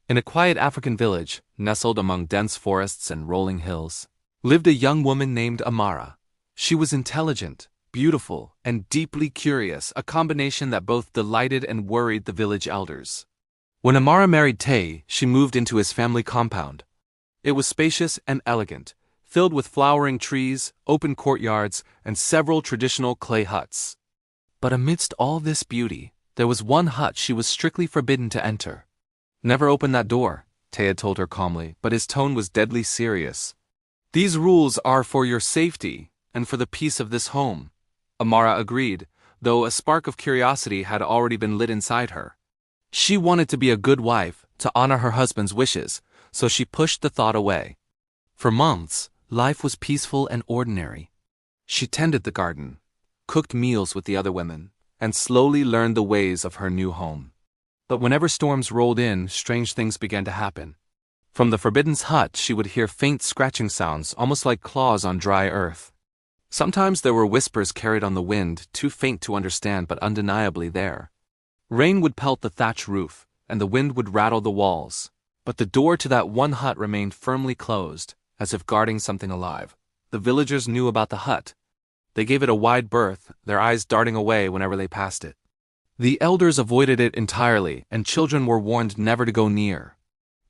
In a quiet African village, nestled among dense forests and rolling hills, lived a young woman named Amara. She was intelligent, beautiful, and deeply curious, a combination that both delighted and worried the village elders. When Amara married Tay, she moved into his family compound. It was spacious and elegant, filled with flowering trees, open courtyards, and several traditional clay huts. But amidst all this beauty, there was one hut she was strictly forbidden to enter. "Never open that door," Tay had told her calmly, but his tone was deadly serious. "These rules are for your safety and for the peace of this home." Amara agreed, though a spark of curiosity had already been lit inside her. She wanted to be a good wife, to honor her husband's wishes, so she pushed the thought away. For months, life was peaceful and ordinary. She tended the garden, cooked meals with the other women, and slowly learned the ways of her new home. But whenever storms rolled in, strange things began to happen. From the forbidden's hut, she would hear faint scratching sounds, almost like claws on dry earth. Sometimes there were whispers carried on the wind, too faint to understand but undeniably there. Rain would pelt the thatch roof, and the wind would rattle the walls. But the door to that one hut remained firmly closed, as if guarding something alive. The villagers knew about the hut. They gave it a wide berth, their eyes darting away whenever they passed it. The elders avoided it entirely, and children were warned never to go near.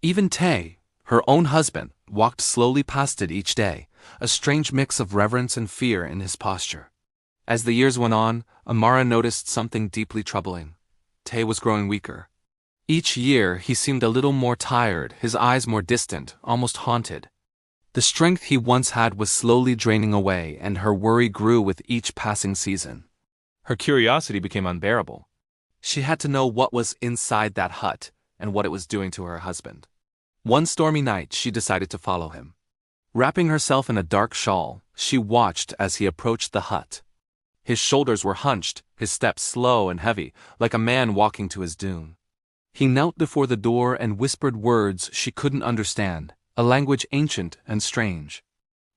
Even Tay, her own husband, walked slowly past it each day, a strange mix of reverence and fear in his posture. As the years went on, Amara noticed something deeply troubling. Tay was growing weaker. Each year, he seemed a little more tired, his eyes more distant, almost haunted. The strength he once had was slowly draining away, and her worry grew with each passing season. Her curiosity became unbearable. She had to know what was inside that hut, and what it was doing to her husband. One stormy night, she decided to follow him. Wrapping herself in a dark shawl, she watched as he approached the hut. His shoulders were hunched, his steps slow and heavy, like a man walking to his doom. He knelt before the door and whispered words she couldn't understand, a language ancient and strange.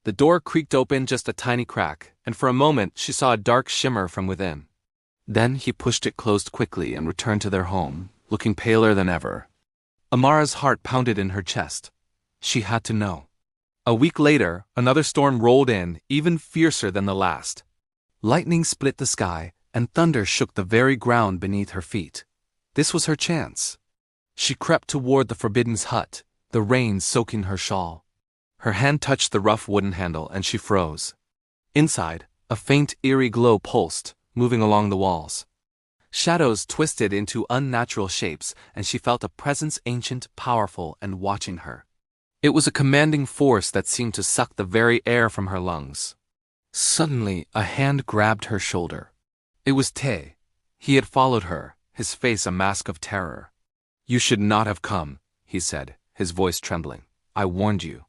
The door creaked open just a tiny crack, and for a moment she saw a dark shimmer from within. Then he pushed it closed quickly and returned to their home, looking paler than ever. Amara's heart pounded in her chest. She had to know. A week later, another storm rolled in, even fiercer than the last. Lightning split the sky, and thunder shook the very ground beneath her feet. This was her chance. She crept toward the forbidden's hut, the rain soaking her shawl. Her hand touched the rough wooden handle, and she froze. Inside, a faint, eerie glow pulsed, moving along the walls. Shadows twisted into unnatural shapes, and she felt a presence ancient, powerful, and watching her. It was a commanding force that seemed to suck the very air from her lungs. Suddenly, a hand grabbed her shoulder. It was Tay. He had followed her, his face a mask of terror. "You should not have come," he said, his voice trembling. "I warned you."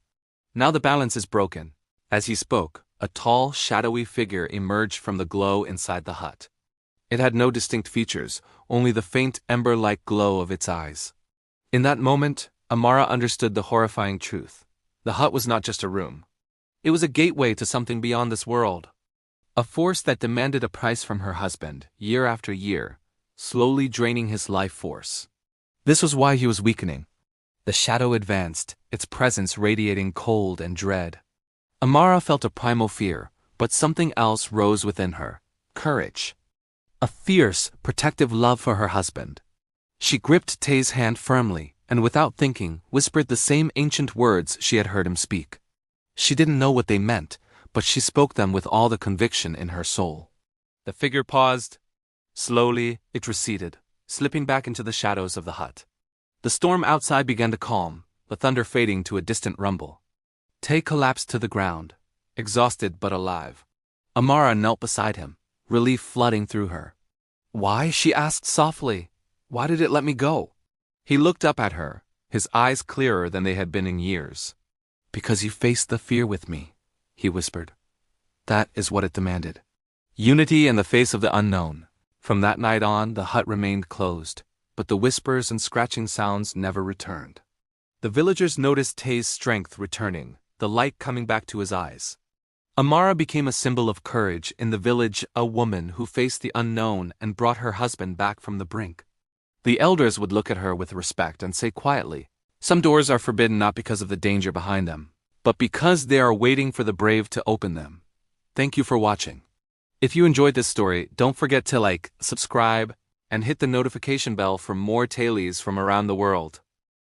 Now the balance is broken. As he spoke, a tall, shadowy figure emerged from the glow inside the hut. It had no distinct features, only the faint ember-like glow of its eyes. In that moment, Amara understood the horrifying truth. The hut was not just a room. It was a gateway to something beyond this world. A force that demanded a price from her husband, year after year, slowly draining his life force. This was why he was weakening. The shadow advanced, its presence radiating cold and dread. Amara felt a primal fear, but something else rose within her. Courage. A fierce, protective love for her husband. She gripped Tay's hand firmly, and without thinking, whispered the same ancient words she had heard him speak. She didn't know what they meant, but she spoke them with all the conviction in her soul. The figure paused. Slowly, it receded, slipping back into the shadows of the hut. The storm outside began to calm, the thunder fading to a distant rumble. Tay collapsed to the ground, exhausted but alive. Amara knelt beside him, relief flooding through her. "Why?" she asked softly. "Why did it let me go?" He looked up at her, his eyes clearer than they had been in years. "Because you faced the fear with me," he whispered. "That is what it demanded." Unity in the face of the unknown. From that night on, the hut remained closed, but the whispers and scratching sounds never returned. The villagers noticed Tay's strength returning, the light coming back to his eyes. Amara became a symbol of courage in the village, a woman who faced the unknown and brought her husband back from the brink. The elders would look at her with respect and say quietly, Some doors are forbidden not because of the danger behind them, but because they are waiting for the brave to open them. Thank you for watching. If you enjoyed this story, don't forget to like, subscribe, and hit the notification bell for more tales from around the world.